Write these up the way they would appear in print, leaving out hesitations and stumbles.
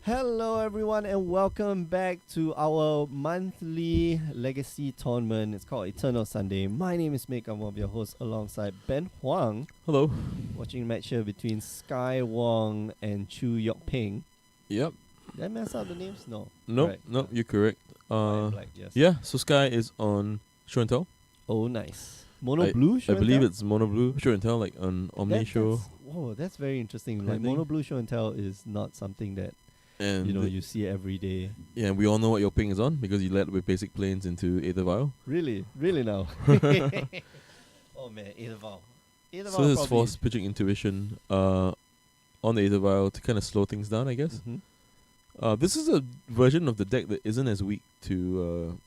Hello, everyone, and welcome back to our monthly legacy tournament. It's called Eternal Sunday. My name is Mick. I'm one of your hosts alongside Ben Huang. Hello. Watching a match here between Sky Wong and Chu Yok Ping. Yep. Did I mess up the names? No. Nope. Correct. Nope. You're correct. Black, yes. Yeah. So Sky is on Show and Tell. Oh, nice. Mono Blue Show I and believe Tell? it's Mono Blue Show and Tell, like on Omni Show. Whoa, that's very interesting. I Like think. Mono Blue Show and Tell is not something that And you see every day. yeah, we all know what your ping is on because you led with basic planes into Aether Vial. Really now. Oh man, Aetherval. So this is force pitching intuition on the Aether Vial to kind of slow things down, I guess. This is a version of the deck that isn't as weak to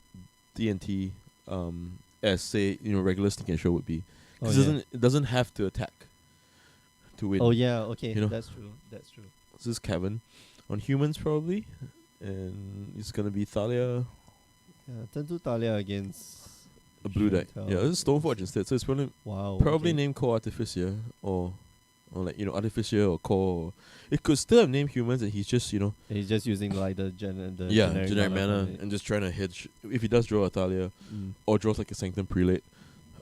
DNT as say regular Sneak and Show would be. Because it doesn't have to attack to win. Oh yeah, okay, that's true. This is Kevin. On humans probably. And it's gonna be Thalia. Yeah, turn 2 Thalia against A blue deck. Chantel. Yeah, this is Stoneforge instead. So it's probably named Core Artificer or like Artificer or Core. It could still have named humans and he's just And he's just using like the generic generic mana from it. and just trying to hedge if he does draw a Thalia or draws like a Sanctum Prelate.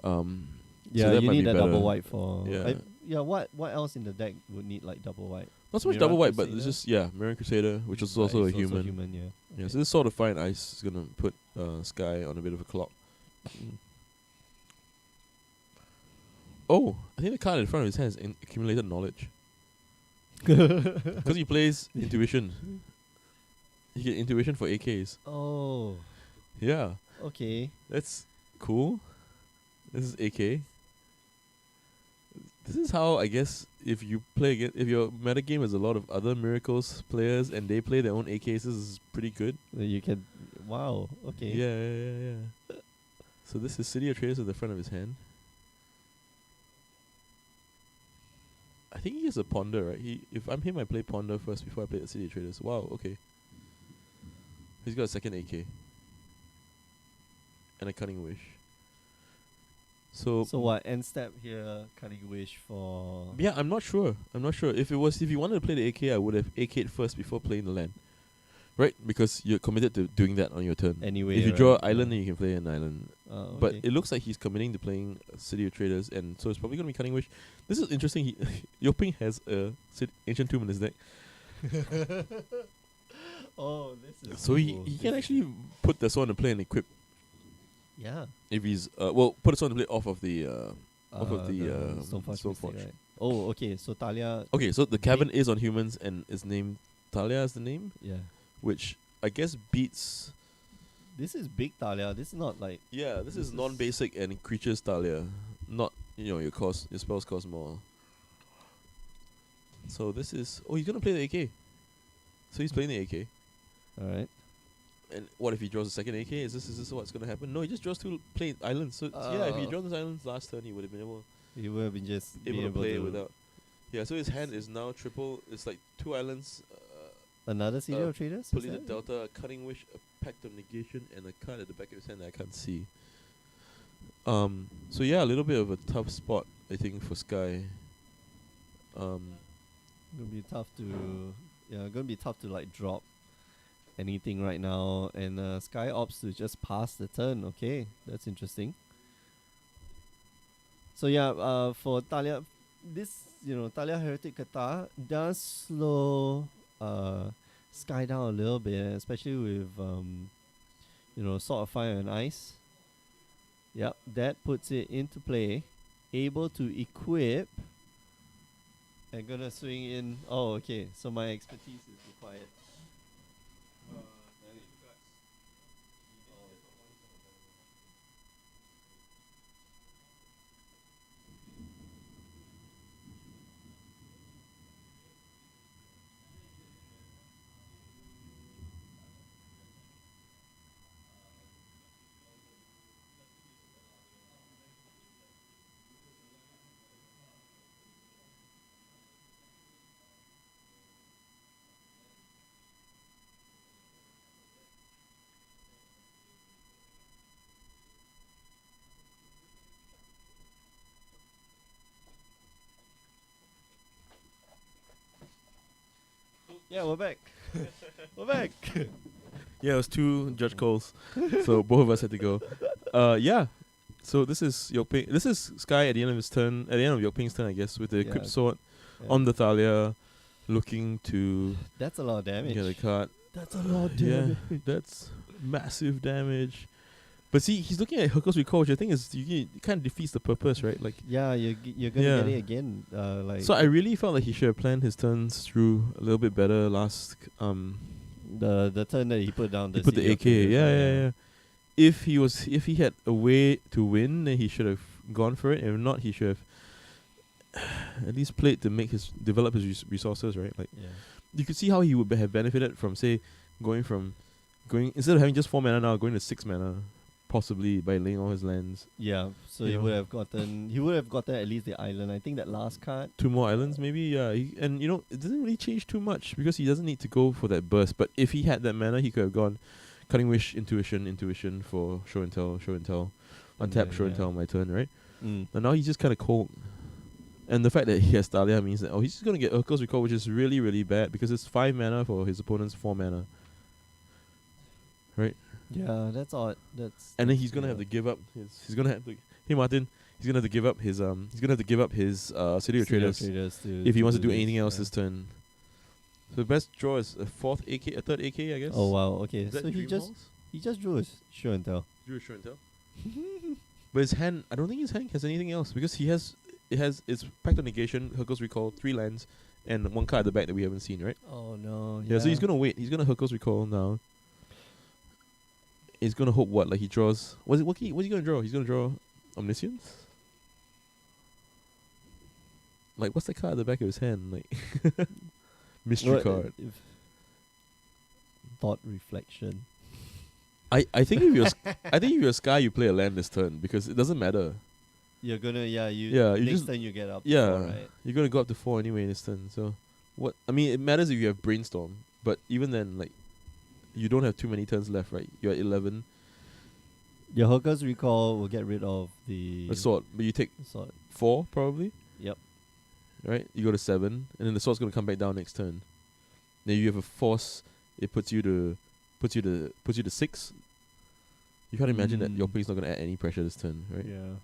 Yeah, that you might need be a better. double white for Yeah. What else in the deck would need like double white? Not so much Mirror double white, but Crusader? it's just Mirror Crusader, which is Right, also a it's human. Yeah. Yeah, Okay. so this sort of fine ice is gonna put Sky on a bit of a clock. Oh, I think the card in front of his hand is accumulated knowledge. Because he plays intuition. He get intuition for AKs. Oh, Yeah, okay. that's cool. This is AK. This is how I guess if you play against, if your meta game is a lot of other Miracles players and they play their own AKs, this is pretty good. You can. Wow. Okay. Yeah. So this is City of Traders at the front of his hand. I think he has a Ponder, right? If I'm him, I play Ponder first before I play the City of Traders. Wow, okay. He's got a second AK. And a Cunning Wish. So what end step here? Cutting wish for. yeah, I'm not sure. If you wanted to play the AK, I would have AK'd first before playing the land. Right? Because you're committed to doing that on your turn. Anyway. If you draw an island, then you can play an island. Okay. But it looks like he's committing to playing City of Traders, and so it's probably going to be Cunning Wish. This is interesting. Yoping has a Ancient Tomb in his deck. Oh, this is So he can actually put the sword in play and equip. Yeah. If he's put a sword in play off of the Stoneforge. Right? Oh, okay. So Thalia. Okay, so the cavern is on humans and is named Thalia as the name, Yeah. which I guess beats. This is big Thalia. This is not like. Yeah, this This is is- non-basic and creatures Thalia, not your spells cost more. So this is he's gonna play the AK. So he's playing the AK. All right. And what if he draws a second AK? Is this what's gonna happen? No, he just draws 2 plain islands. So if he draws those islands last turn, he would have been able You would have been just to being play without. Yeah, so his hand is now triple. It's like 2 islands. another City of Traders. is Polluted that? Delta, a Cutting Wish, a Pact of Negation, and a card at the back of his hand that I can't see. So yeah, a little bit of a tough spot, I think, for Sky. Gonna be tough to. Yeah, gonna be tough to like drop anything right now, and Sky opts to just pass the turn. Okay, that's interesting. So yeah, for Thalia, this Thalia Heretic Kata does slow Sky down a little bit, especially with Sword of Fire and Ice. Yep, that puts it into play. Able to equip. And gonna swing in. Oh, okay. So my expertise is required. Yeah, we're back. We're back. Yeah, it was 2 judge calls, so both of us had to go. Yeah. So this is Yokping. This is Sky at the end of his turn. At the end of Yokping's turn, I guess, with the equipped sword on the Thalia, looking to That's a lot of damage. get a card. That's a lot of damage. Yeah, that's massive damage. But see, he's looking at Hooker's Recall, which I think is it kind of defeats the purpose, right? Like, yeah, you're gonna get it again. Like so I really felt like he should have planned his turns through a little bit better last. The turn that he put down. He put the AK. Yeah. If he had a way to win, then he should have gone for it. If not, he should have at least played to develop his resources, right? Like, you could see how he would have benefited from, say, going instead of having just 4 mana now, going to 6 mana, possibly by laying all his lands. Yeah, so he would have gotten at least the island. I think that last card. 2 more islands, maybe. Yeah, and it doesn't really change too much because he doesn't need to go for that burst. But if he had that mana, he could have gone Cutting Wish, Intuition for show and tell, untap, show and tell on my turn, right? And now he's just kind of cold. And the fact that he has Thalia means that he's just gonna get Urkel's Recall, which is really, really bad because it's 5 mana for his opponent's 4 mana. Right? Yeah, that's odd. And then he's gonna have to give up he's gonna have to Martin, he's gonna have to give up his City of Traders if he wants to do anything else this turn. So the best draw is a third AK, I guess. Oh wow, okay. Is that So he just drew his show and tell. Drew a show and tell. But his hand, I don't think his hand has anything else because it's Pact of Negation, Hurkyl's Recall, 3 lands, and 1 card at the back that we haven't seen, right? Oh no. Yeah, so he's gonna wait. He's gonna Hurkyl's Recall now. He's gonna hope what? Like he draws. What's he gonna draw? He's gonna draw Omniscience. Like what's the card at the back of his hand? Like mystery card. Thought reflection. I think if you're a Sky, you play a land this turn because it doesn't matter. You're gonna you just turn you get up. Yeah, 4, right? You're gonna go up to 4 anyway this turn. So what? I mean, it matters if you have Brainstorm, but even then, like, you don't have too many turns left, right? You're at 11. Your Hooker's Recall will get rid of the sword, but you take sword. 4 probably. Yep. Right, you go to 7, and then the sword's gonna come back down next turn. Then you have a force. It puts you to 6. You can't imagine that your play's not gonna add any pressure this turn, right? Yeah.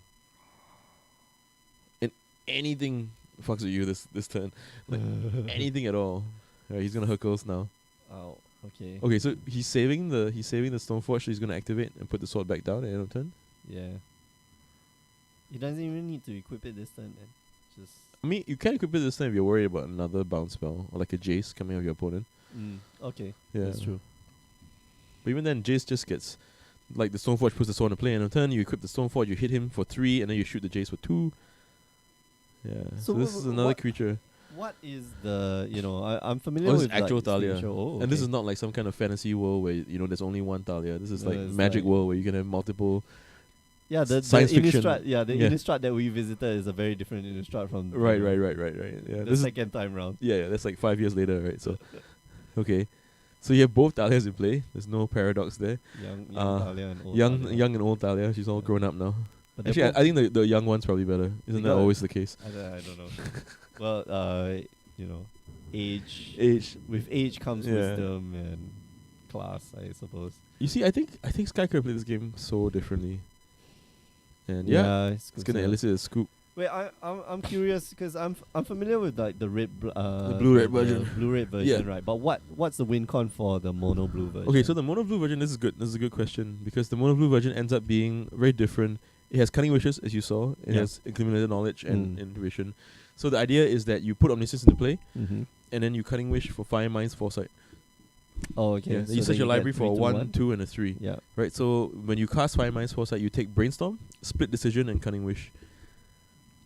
And anything fucks with you this turn, like anything at all. Right, he's gonna Hurkyl's now. Oh, okay. Okay, so he's saving the Stoneforge. So he's gonna activate and put the sword back down at the end of turn. Yeah. He doesn't even need to equip it this turn then. Just. I mean, you can equip it this time if you're worried about another bounce spell or like a Jace coming out of your opponent. Okay. Yeah, that's true. But even then, Jace just gets, like, the Stoneforge puts the sword in play, and on turn you equip the Stoneforge, you hit him for 3, and then you shoot the Jace for 2. Yeah. So this is another creature. What is the I'm familiar with actual like, Thalia. Oh, okay. And this is not like some kind of fantasy world where there's only one Thalia. This is like magic like world where you can have multiple. Yeah, the science fiction. Innistrad that we visited is a very different Innistrad from Right. Yeah, the second time round. Yeah, that's like 5 years later, right? So, okay, so you have both Thalias in play. There's no paradox there. Young Thalia and old young Thalia. young and old Thalia. She's all grown up now. But actually, I think the young one's probably better. Isn't that always the case? I don't know. Well, age. With age comes wisdom and class, I suppose. You see, I think Sky could play this game so differently. And it's gonna elicit a scoop. Wait, I'm curious because I'm familiar with like the the blue-red version. Blue-red version, right? But what's the win con for the mono blue version? Okay, so the mono blue version, this is good. This is a good question because the mono blue version ends up being very different. It has Cunning Wishes, as you saw. It has Accumulated Knowledge and Intuition. So the idea is that you put Omniscience into play, and then you Cunning Wish for Fire, Minds, Foresight. Oh, okay. Yeah, so you set your library for a 1, 2, and a 3. Yeah. Right, so when you cast Fire, Minds, Foresight, you take Brainstorm, Split Decision, and Cunning Wish.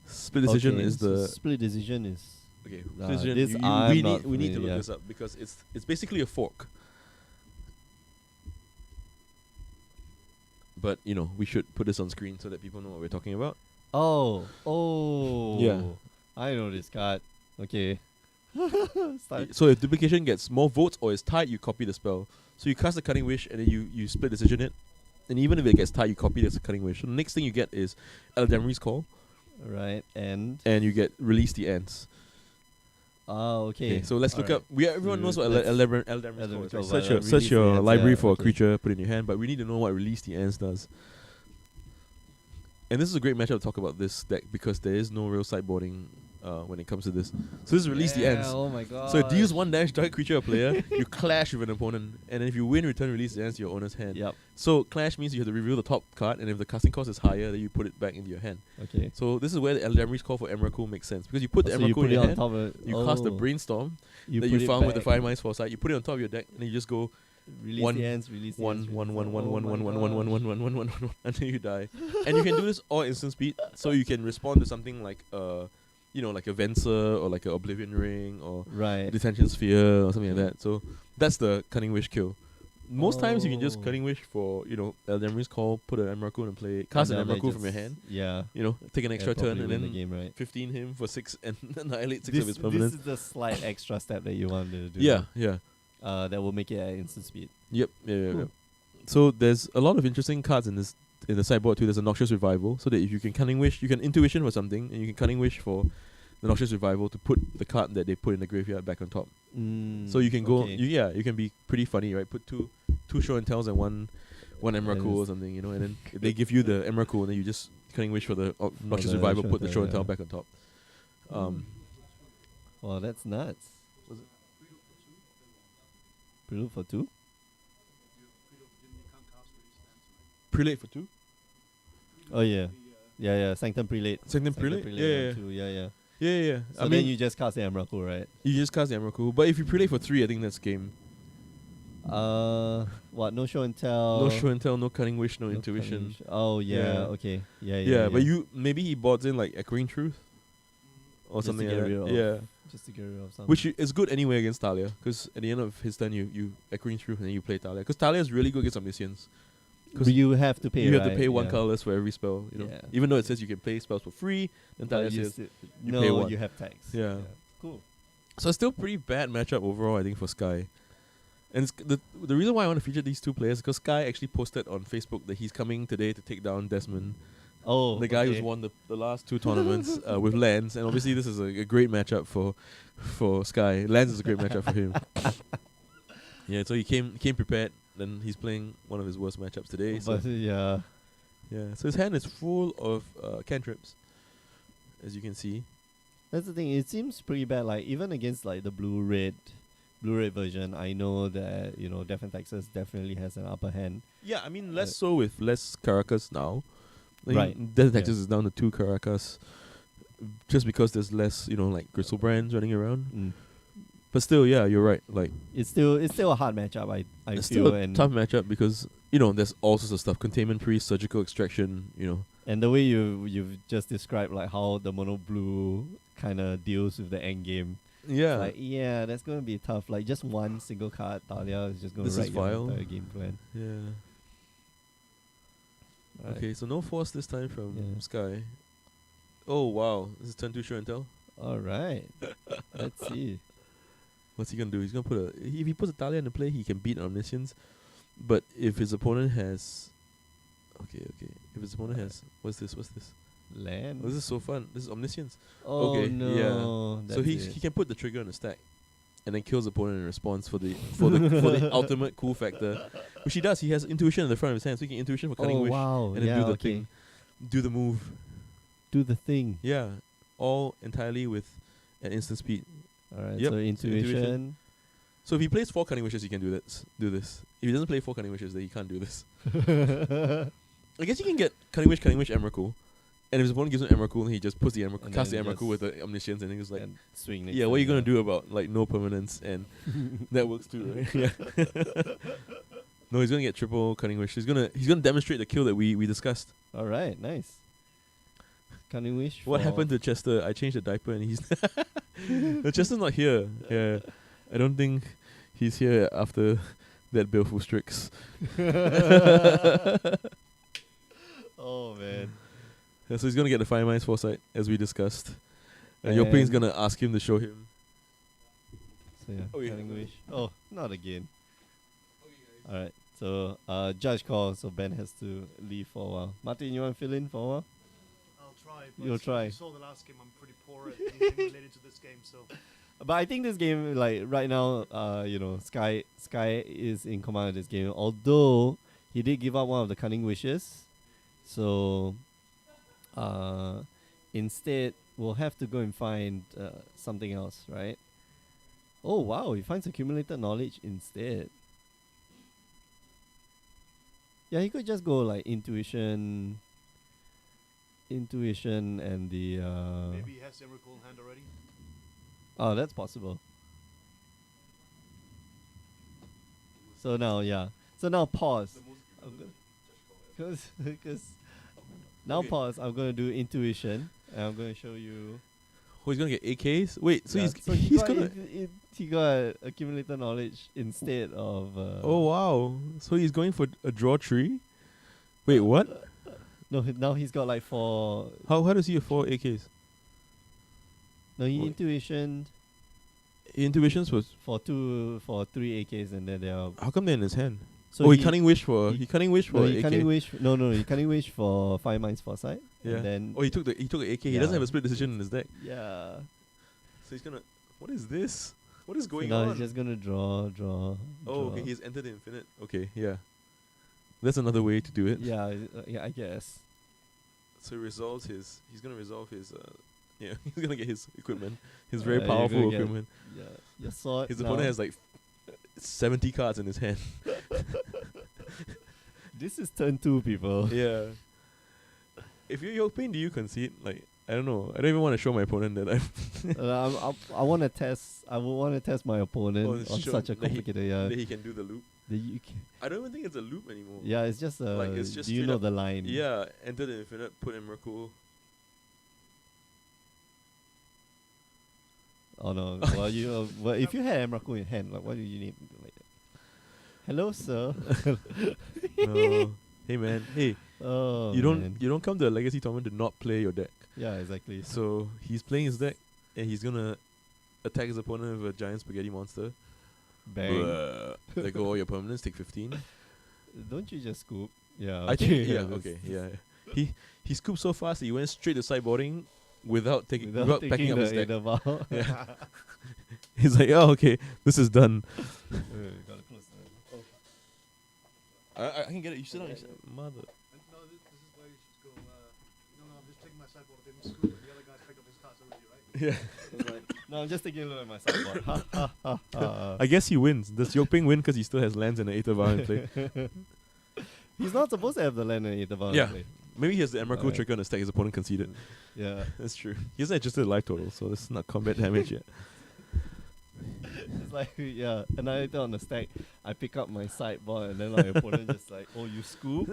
Split Decision is the... Split Decision is... Okay, we need to look this up because it's basically a fork. But, we should put this on screen so that people know what we're talking about. Oh. Yeah. I know this card. Okay. So if duplication gets more votes or is tied, you copy the spell. So you cast the Cunning Wish and then you split decision it. And even if it gets tied, you copy the Cunning Wish. So the next thing you get is Eldamri's Call. Right, and you get Release the Ants. Oh, okay. So let's look up. Everyone knows what Eldamri's Call is. Right? Search release your the ends, library for a okay. creature, put it in your hand. But we need to know what Release the Ends does. And this is a great matchup to talk about this deck because there is no real sideboarding when it comes to this. So this is Release the Ends. Oh my god. So it deals 1 damage, target creature or player. You clash with an opponent, and then if you win, return Release the Ends to your owner's hand. Yep. So clash means you have to reveal the top card, and if the casting cost is higher, then you put it back into your hand. Okay. So this is where the Eldamri's Call for Emrakul makes sense because you put the So Emrakul you put in it your on hand. top of You cast the Brainstorm that put you it found with the back. 5 Minds Foresight. You put it on top of your deck, and then you just go Release one- the ends, release the ends. 1 until you die. And you can do this all instant speed, so you can respond to something like like a Venser or like an Oblivion Ring or Right. Detention Sphere or something like that. So that's the Cunning Wish kill. Most times you can just Oh. Cunning Wish for Eldamri's Call, put an Emrakul and play, cast an And then Emrakul they from your just- hand. Yeah. Take an extra turn probably and win then the game, right? 15 him for 6 and annihilate 6 This, of his this permanents. is the slight extra step that you wanted to do. Yeah. That will make it at instant speed. Yep. Cool. So there's a lot of interesting cards in the sideboard too. There's a Noxious Revival, so that if you can Cunning Wish, you can Intuition for something, and you can Cunning Wish for the Noxious Revival to put the card that they put in the graveyard back on top. So you can go, okay. you can be pretty funny, right? Put two Show and Tells and one Emrakul or something, and then if they give you the Emrakul, and then you just Cunning Wish for the Noxious the Revival, Show put and the Tell, Show and Tell yeah. back on top. Wow, that's nuts. Prelude for 2? Prelate for 2. Oh yeah. Yeah. Sanctum Prelate. Sanctum Prelate? Yeah. 2, yeah. Yeah. So then you just cast the Emrakul, right? you just cast the Emrakul, but if you Prelate for 3, I think that's game. What? No show and tell. No Show and Tell, no Cunning Wish, no no Intuition. Cunning Wish. Oh yeah. Yeah. Okay. Yeah, but maybe he bought in like Echoing Truth or Just to something get like rid that. of- Yeah, just to get rid of something. which is good anyway against Talia, because at the end of his turn you Echoing Truth and then you play Talia, because Talia is really good against Omniscience. you have to pay. You have to right? pay 1 Yeah. colorless for every spell. Yeah. Even though it says you can play spells for free, then But Talia you says. you no, pay 1. you have tax. Yeah. Cool. So it's still pretty bad matchup overall, I think, for Sky. And the reason why I want to feature these 2 players is because Sky actually posted on Facebook that he's coming today to take down Desmond, Oh, the guy okay. who's won the last 2 tournaments with Lance. And obviously this is a great matchup for Sky. Lance is a great matchup for him. Yeah, so he came prepared. Then he's playing one of his worst matchups today. So But yeah. so his hand is full of cantrips, as you can see. That's the thing. It seems pretty bad. Like even against like the blue-red version, I know that Death and Taxes definitely has an upper hand. Yeah, I mean less so with less Caracas now. Right. Death Taxes is down to 2 Caracas, just because there's less like Gristlebrand's running around. But still, yeah, you're right. Like It's still a hard matchup. I it's feel still a and tough matchup because there's all sorts of stuff: Containment Priest, Surgical Extraction. and the way you've just described like how the mono blue kind of deals with the end game. Yeah. Like that's gonna be tough. Like just one single card, Talia is just gonna This is wreck your vile. entire game plan. Yeah. Right. Okay, so no force this time from Yeah. Sky. Oh wow, this is turn 2 Show and Tell. All right. Let's see. What's he gonna do? He's gonna put if he puts a Talia into play, he can beat Omniscience. But if his opponent has, okay, if his opponent has, what's this? Land. Oh, this is so fun. This is Omniscience. Oh okay, no. yeah. So That's he can put the trigger on the stack, and then kills the opponent in response for the ultimate cool factor, which he does. He has Intuition in the front of his hand, so he can Intuition for Cunning Wish, wow. and then Yeah, do the okay. thing, do the move. Do the thing. Yeah, all entirely with an instant speed. All right. Yep, So so intuition. intuition. So if he plays 4 Cunning Wishes, he can do this. If he doesn't play 4 Cunning Wishes, then he can't do this. I guess you can get Cunning Wish, Emrakul, and if his opponent gives him Emrakul, then he just puts the Emrakul, And casts the then Emrakul just with the Omniscience, and then he's like, and swing. Next yeah, what are you turn, gonna do about like no permanence? And that works too, right? Yeah. No, he's gonna get triple Cunning Wish. He's gonna demonstrate the kill that we discussed. All right. Nice. Cunning Wish. What for- happened to Chester? I changed the diaper, and he's no, Chester's not here. Yeah, I don't think he's here after that Baleful Strix. Oh man. Yeah, so he's gonna get the Fire Minds Foresight, as we discussed. And And- Yoping's gonna ask him to show him. So yeah. Oh, yeah. Cunning Wish. Oh, not again. All right. So judge call. So Ben has to leave for a while. Martin, you want to fill in for a while? I'll try. But You'll try. You saw the last game. I'm pretty poor at anything related to this game, so But I think this game, like right now, Sky is in command of this game. Although he did give up one of the cunning wishes, so instead we'll have to go and find something else, right? Oh wow, he finds accumulated knowledge instead. Yeah, he could just go like intuition, and the. Maybe he has Emrakul in hand already. Oh, that's possible. So now, yeah. So now pause. Because now Okay. pause. I'm gonna do intuition, and I'm gonna show you. Oh, he's gonna get AKs. Wait, so Yeah, he's gonna. he got accumulated knowledge instead of. Oh wow! So he's going for a draw tree. Wait, what? No, now he's got like 4. How does he have 4 AKs? No, he Wait. intuition Intuitions was. for 3 AKs, and then they are. How come they're in his hand? So Oh, he cunning wish for. he- He cunning wish for No, he AK. cunning wish. No, he cunning wish for 5 minds foresight. Yeah. And then Oh, he took the AK. He Yeah. doesn't have a split decision in his deck, yeah. so he's gonna. What is this? What is So going now on? he's just gonna draw. Oh, draw. okay. He's entered the infinite. Okay, yeah. That's another way to do it. Yeah, yeah, I guess. So he resolves his. He's gonna resolve his. Yeah, he's gonna get his equipment. His Yeah, very you're powerful gonna get- equipment. Yeah, your sword. His now. opponent has like 70 cards in his hand. This is turn 2, people. Yeah. If you're Yokpain, do you concede? Like, I don't know. I don't even want to show my opponent that I'm. I want to test. I would want to test my opponent on sure, such a that he- complicated. that he can do the loop. I don't even think it's a loop anymore. Yeah, it's just Like, it's just do you straight know up- the line? Yeah, enter the infinite, put in Merkul. Oh no. Well, well, if you had Emrakul in hand, like, what do you need? Like, hello, sir. No. Hey man, hey, Oh, you man. don't come to a legacy tournament to not play your deck. Yeah, exactly. So he's playing his deck, and he's gonna attack his opponent with a giant spaghetti monster. Bang. Bruh. Let go all your permanents, take 15. Don't you just scoop? Yeah. I think yeah, that's- okay, yeah. He scooped so fast that he went straight to sideboarding without packing Without up taking his the deck. interval. Yeah. He's like, oh okay, this is done. Gotta close I can get it. You sit down. Mother. And no, this is where you should go. No, I'm just taking my sideboard. I didn't scoop, and the other guys picked up his cards already, right? Yeah. No, I'm just taking a look at my sideboard. Ha ha ha ha. I guess he wins. Does Yokping win because he still has lands and an Aether Vial in play? He's not supposed to have the land and interval. Yeah. in play. Maybe he has the Emrakul Alright. trigger on his deck. His opponent conceded. Yeah. That's true. He hasn't adjusted the life total, so this is not combat damage yet. It's like, yeah, annihilator on the stack. I pick up my sideboard, and then my opponent just like, oh, you scoop?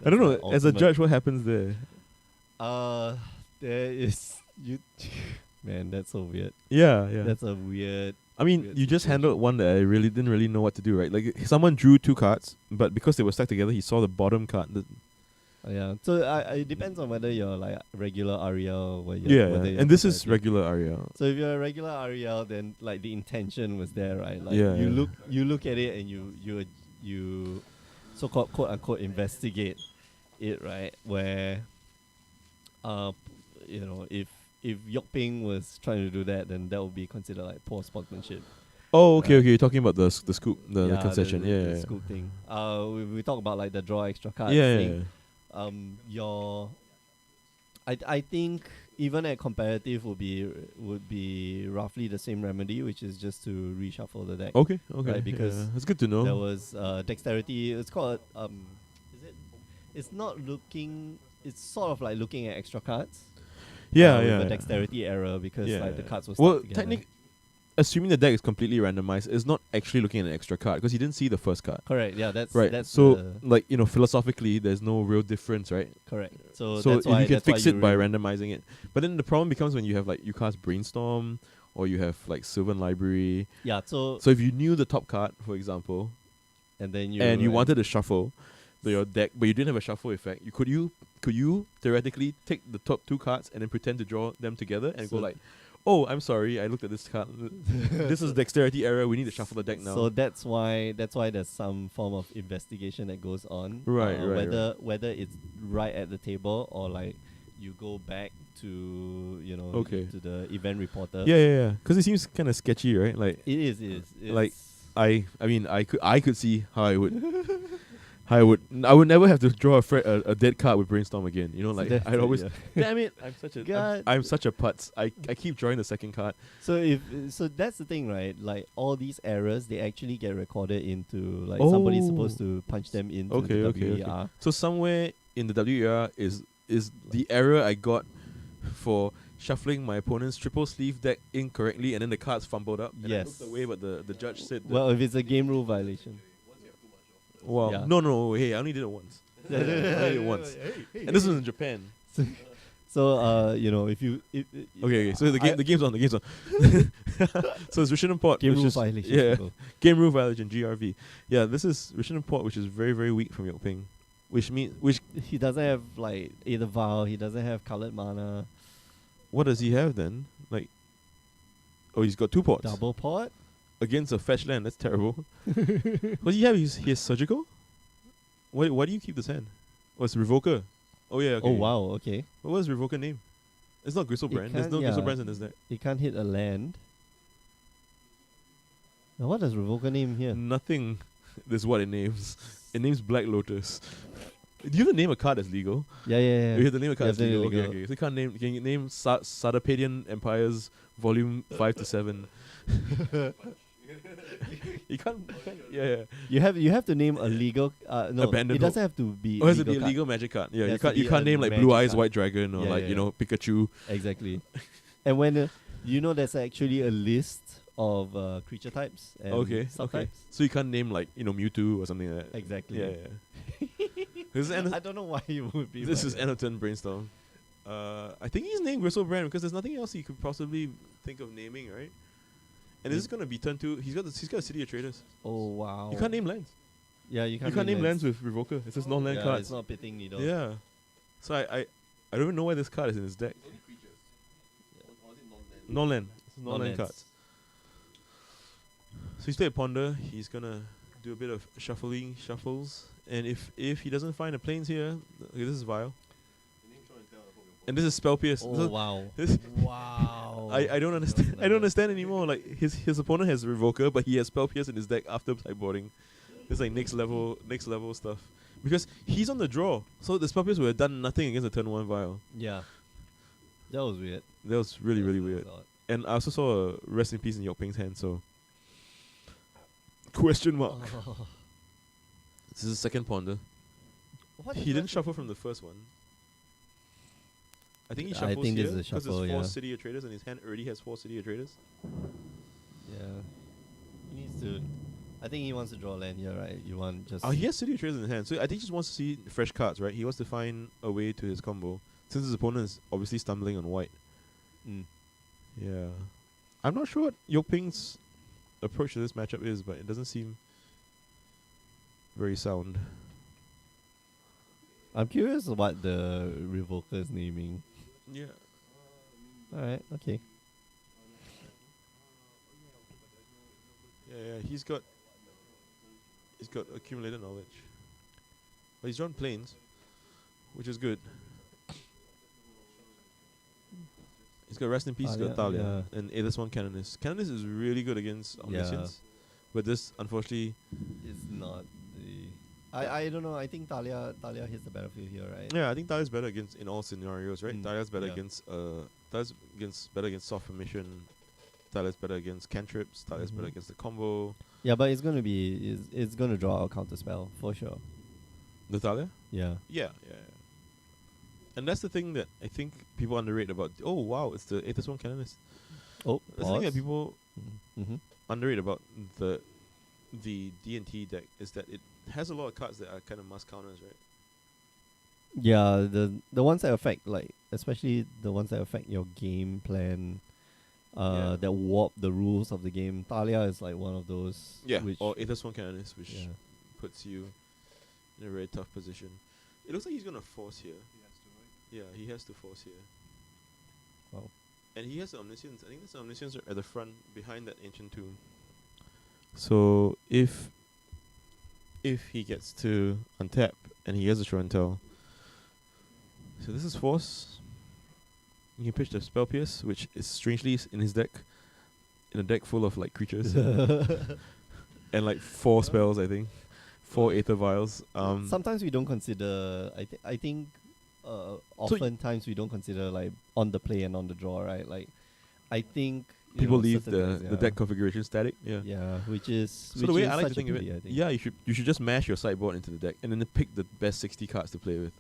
I don't know. That's like As a ultimate. judge, what happens there? There is you. Man, that's so weird. Yeah, yeah. That's a weird. I mean, weird you just situation. handled one that I really didn't really know what to do, right? Like someone drew 2 cards, but because they were stacked together, he saw the bottom card. Yeah. So it depends on whether you're like regular Ariel or whether Yeah, whether yeah. you're And this is competitive. regular Aria. So if you're a regular Ariel, then like the intention was there, right? Like Yeah, you yeah. look at it and you so called quote unquote investigate it, right? Where if Yokping was trying to do that, then that would be considered like poor sportsmanship. Oh, okay, Right. okay. You're talking about the scoop, the concession. The Yeah, yeah. scoop thing. We talk about like the draw extra Yeah, cards yeah, thing. yeah. I think even at competitive would be roughly the same remedy, which is just to reshuffle the deck. Okay, okay. Right, because yeah. It's good to know. There was dexterity. It's called is it? It's not looking. It's sort of like looking at extra cards. Yeah, with yeah. a yeah. dexterity error because Yeah, like the yeah. cards were Well, stuck together. technically, assuming the deck is completely randomized, it's not actually looking at an extra card because he didn't see the first card. Correct. Yeah, that's Right. That's So, the- like, philosophically, there's no real difference, right? correct. So So that's if why you can that's why fix it by re- randomizing it. But then the problem becomes when you have like you cast Brainstorm or you have like Sylvan Library. Yeah. So So if you knew the top card, for example, and then you wanted to shuffle your deck, but you didn't have a shuffle effect, could you theoretically take the top 2 cards and then pretend to draw them together and go So- like, oh, I'm sorry, I looked at this card. This is dexterity error. We need to shuffle the deck now. So that's why there's some form of investigation that goes on. Right, right, Whether it's right at the table or like you go back to Okay. to the event reporter. Yeah. Because it seems kind of sketchy, right? Like It is. Like, I mean, I could see how I would. I would never have to draw a dead card with brainstorm again. You know, like I'd always. Damn it! I'm such a putz. I keep drawing the second card. So that's the thing, right? Like all these errors, they actually get recorded into like somebody's supposed to punch them into the WER. So somewhere in the WER is the error I got for shuffling my opponent's triple sleeve deck incorrectly, and then the cards fumbled up. And I looked away, but the judge said. Well, if it's a game rule violation. Wow. Yeah. No. Hey, I only did it once. I only did it once. And this was in Japan. So if you Okay. So the game's on. So it's Rishidan Port. game rule is, violation. Yeah. Game rule violation, GRV. Yeah, this is Rishidan Port, which is very, very weak from Yokping. Which he doesn't have like either Vow, he doesn't have colored mana. What does he have then? Like, oh, he's got 2 ports. Double port? Against a fetch land, that's terrible. What do you have? He has surgical? Why do you keep this hand? Oh, it's Revoker. Oh yeah, okay. Oh wow, okay. What was Revoker name? It's not Gristlebrand. There's no Gristlebrand in this deck. He can't hit a land. Now what does Revoker name here? Nothing. This is what it names. It names Black Lotus. Do you have to name a card that's legal? Yeah. You have to name a card that's legal. legal. Okay. So can you name Sardappadian Empires Volume 5 to 7? You can't. Yeah. You have to name a legal. No, Abandoned it doesn't have to be. Or has to be a card. legal magic card? Yeah, It you has to can't. be You can't a name like magic Blue Eyes card. White Dragon or Yeah. Pikachu. Exactly. And when there's actually a list of creature types and subtypes. So you can't name like Mewtwo or something like that. Exactly. Yeah. This is I don't know why you would be. This like is that. end of turn brainstorm. I think he's named Gristlebrand because there's nothing else he could possibly think of naming, right? And this is gonna be turn 2. He's got a City of Traders. Oh wow. You can't name lands. Yeah, you can't. You can't name lands with Revoker. It's just non-land yeah, cards. It's not pitting needle. Yeah. So I don't even know why this card is in his deck. Non-land. It's non-land Non-lands. cards. So he's played Ponder. He's gonna do a bit of shuffles. And if he doesn't find the planes here, okay, this is Vile. And this is Spell Pierce. Oh wow. Wow. I don't understand. I don't understand anymore. Like his opponent has Revoker, but he has Spell Pierce in his deck after sideboarding. It's like next level stuff. Because he's on the draw, so the Spell Pierce would have done nothing against the turn 1 Vial. Yeah. That was weird. That was really weird. Odd. And I also saw a rest in peace in Yokping's hand. So question mark. Oh. This is the second Ponder. What He is didn't that? shuffle from the first one. I think he I shuffles think here this is a because shuffle, there's 4 yeah. City of Traders and his hand already has 4 City of Traders. Yeah. He needs to. I think he wants to draw land here, right? You want just. Oh, he has City of Traders in his hand, so I think he just wants to see fresh cards, right? He wants to find a way to his combo since his opponent is obviously stumbling on white. Mm. Yeah, I'm not sure what Yokping's approach to this matchup is, but it doesn't seem very sound. I'm curious what the Revoker is naming. Yeah. Alright, okay. Yeah, he's got accumulated knowledge. But he's drawn planes, which is good. He's got Rest in Peace, he's got Thalia, and Aether Swan Canonist. Canonist is really good against Omniscience, but this, unfortunately... It's not the... I don't know, I think Thalia hits the battlefield here, right? Yeah, I think Thalia's better in all scenarios, right? Mm, Thalia's better yeah. better against soft permission. Thalia's better against cantrips. Thalia's better Mhm. against the combo. Yeah, but it's gonna draw a counter spell for sure. The Thalia? Yeah. Yeah. And that's the thing that I think people underrate about. Oh wow, it's the Aether Swan Canonist. Oh, That's the thing that people Mm-hmm. underrate about the D&T deck is that it has a lot of cards that are kind of must counters, right? Yeah, the ones that affect especially the ones that affect your game plan, Yeah. that warp the rules of the game. Thalia is like one of those. Yeah. Which, Or Aether Swan Canonist, which yeah. puts you in a very tough position. It looks like he's gonna force here. Yeah, he has to force here. Wow. And he has the Omniscience. I think there's Omniscience at the front behind that Ancient Tomb. So if he gets to untap and he has a show and tell. So this is force. You can pitch the Spell Pierce, which is strangely in his deck, in a deck full of like creatures and like 4 spells, I think, 4 Aether Vials. Sometimes we don't consider. I think. Oftentimes we don't consider like on the play and on the draw, right? Like, I think people leave certain the decks, deck configuration static. Yeah. Yeah, which is So the way I like to such a think of pity, I it, think. yeah, you should just mash your sideboard into the deck and then pick the best 60 cards to play with,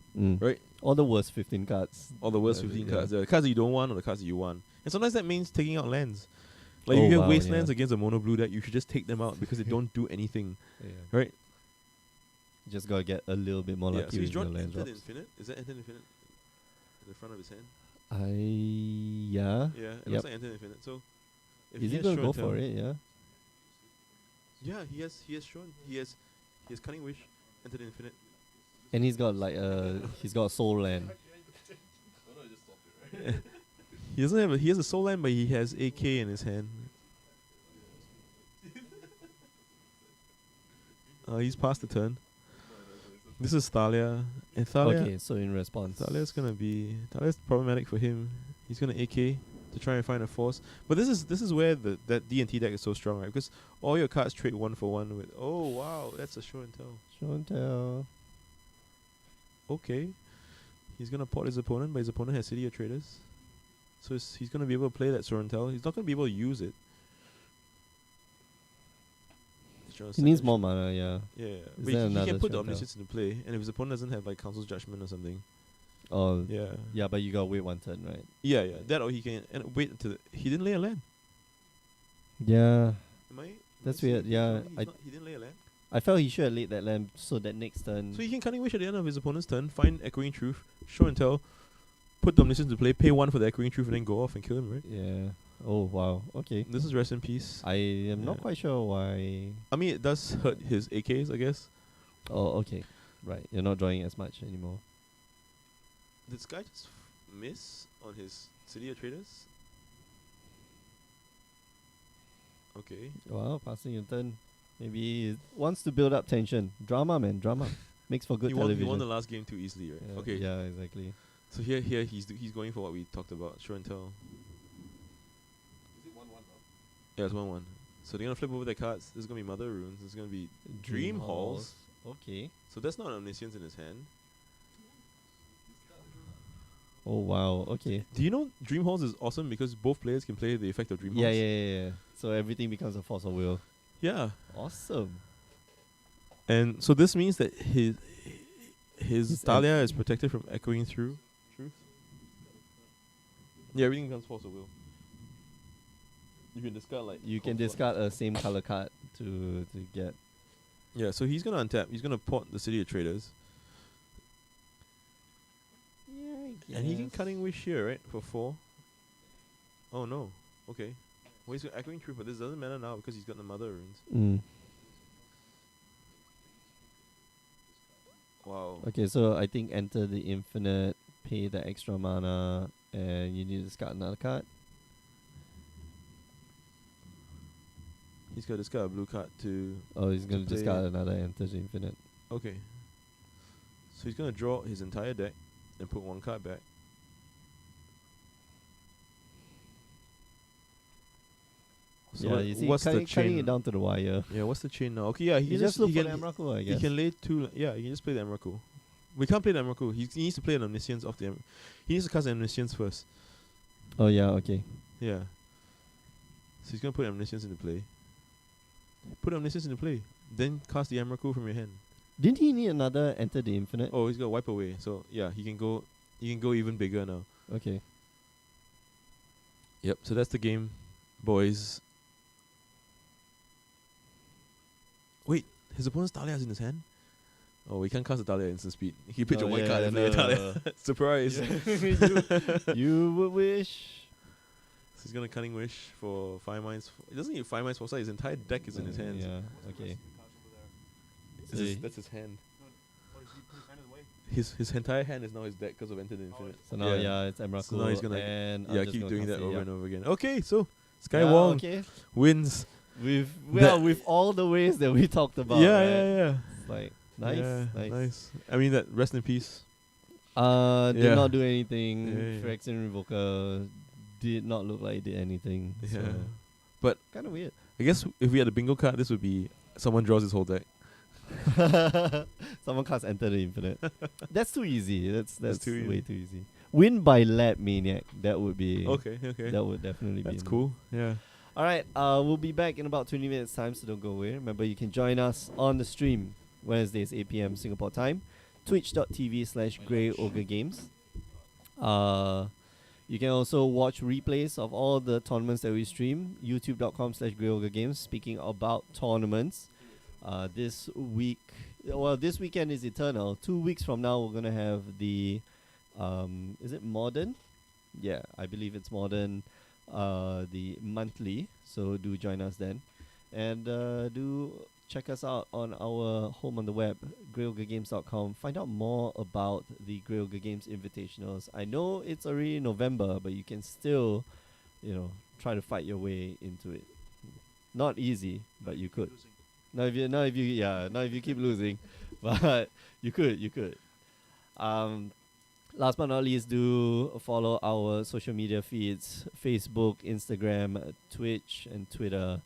right? Or the worst 15 cards. Or the worst 15 cards, the cards that you don't want or the cards that you want. And sometimes that means taking out lands. Like Oh, you get wow, wastelands yeah. against a mono blue deck, you should just take them out because they don't do anything, right? Just gotta get a little bit more Yeah. lucky So he's with your drawn land Entered drops. Infinite. Is that Entered Infinite at the front of his hand? Yeah. Yeah, it Yep. looks like Entered Infinite. So if Is he has gonna show go and tell- for it? Yeah. Yeah, he has shown. He has Cunning Wish, Entered Infinite. And he's got like he's got soul land. He doesn't have he has a soul land, but he has AK in his hand. He's past the turn. This is Thalia. And Thalia, Okay, so in response. Thalia's problematic for him. He's gonna AK to try and find a force. But this is where that D&T deck is so strong, right? Because all your cards trade 1 for 1 with wow, that's a show and tell. Show and tell. Okay. He's gonna pot his opponent, but his opponent has City of Traders. So he's gonna be able to play that Show and Tell. He's not gonna be able to use it. He needs more mana, yeah. Yeah, Is but there he another can put the Show and Tell? Omniscience into play, and if his opponent doesn't have like Council's Judgment or something, Oh, yeah, but you gotta wait one turn, right? yeah, that or he can wait until he didn't lay a land. Yeah. Am I? That's am I weird, seeing yeah, correctly? He didn't lay a land. I felt he should have laid that land so that next turn. So he can Cunning Wish at the end of his opponent's turn, find Echoing Truth, Show and Tell, put the Omniscience into play, pay 1 for the Echoing Truth, and then go off and kill him, right? Yeah. Oh wow. Okay. This is Rest in Peace. I am not Yeah. quite sure why. I mean, it does hurt his AKs, I guess. Oh, okay. Right. You're not drawing as much anymore. Did this guy just miss on his City of Traders? Okay. Wow, passing your turn. Maybe he wants to build up tension. Drama, man. Drama. Makes for good He television. won the last game too easily, right? Yeah, Okay. Yeah, exactly. So here he's going for what we talked about, Show and Tell. Yeah, it's 1-1. So they're gonna flip over their cards. This is gonna be Mother Runes. This is gonna be Dream Halls. Okay. So that's not Omniscience in his hand. Oh wow. Okay. Do you know Dream Halls is awesome because both players can play the effect of Dream Yeah, Halls? yeah. So everything becomes a force of will. Yeah. Awesome. And so this means that his His Thalia is protected from echoing through truth. Yeah, everything becomes force of will. You can discard like You can discard a same color card to get. Yeah, so he's gonna untap. He's gonna port the City of Traders, Yeah. and he can Cunning Wish here, right, for 4. Oh no. Okay. Well, he's got echoing truth, but this doesn't matter now because he's got the Mother Runes. Mm. Wow. Okay, so I think enter the infinite, pay the extra mana, and you need to discard another card. He's got to discard a blue card to. Oh, he's gonna play- discard another enter the infinite. Okay. So he's gonna draw his entire deck and put 1 card back. So Yeah, you see, what's the cutting chain? it down to the wire. Yeah, what's the chain now? Okay, yeah, he You can just look he for the can, Emrakul, I he guess. can lay 2. Yeah, he can just play the Emrakul. We can't play the Emrakul. He needs to play an Omniscience off the. He needs to cast an Omniscience first. Oh yeah, okay. Yeah. So he's gonna put Omniscience into play. Put Omniscience into play. Then cast the Emrakul from your hand. Didn't he need another enter the infinite? Oh, he's got wipe away. So yeah, he can go. He can go even bigger now. Okay. Yep. So that's the game, boys. Wait, his opponent's Thalia is in his hand. Oh, we can't cast a Thalia instant speed. He pitch a white card and play a Thalia. Surprise. You would wish. So he's gonna Cunning Wish for 5 mines. It doesn't need 5 mines for sight. His entire deck is in his hands. Yeah. Okay. That's his hand. Or is he put his hand in the way? His entire hand is now his deck because of Entered Infinite. So now, yeah, it's Emrakul. So now he's gonna and I'm yeah just keep gonna doing cast that it, over yeah. and over again. Okay, so Sky Yeah, Wong okay. wins. With all the ways that we talked about. Yeah, right? yeah, yeah. It's like nice, Yeah, nice. I mean that. Rest in peace. Did Yeah. not do anything. Yeah, yeah. Phyrexian Revoker did not look like it did anything. Yeah. So But kind of weird. I guess if we had a bingo card, this would be someone draws his whole deck. Someone casts Enter the Infinite. That's too easy. That's too way easy. too easy. Win by Lab Maniac. That would be Okay. That would definitely be. That's in- cool. Yeah. All right. We'll be back in about 20 minutes time, so don't go away. Remember, you can join us on the stream Wednesdays 8 p.m. Singapore time, twitch.tv/Grey Ogre Games. You can also watch replays of all the tournaments that we stream. YouTube.com/Grey Ogre Games. Speaking about tournaments, this weekend is Eternal. 2 weeks from now, we're gonna have the, is it Modern? Yeah, I believe it's Modern. The monthly, so do join us then, and do check us out on our home on the web, greyogames.com. Find out more about the Grey Ogre Games Invitationals. I know it's already November, but you can still, try to fight your way into it. Not easy, but you could. Not if you keep losing, but you could. Last but not least, do follow our social media feeds: Facebook, Instagram, Twitch, and Twitter.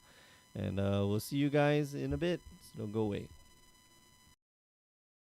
And we'll see you guys in a bit. So don't go away.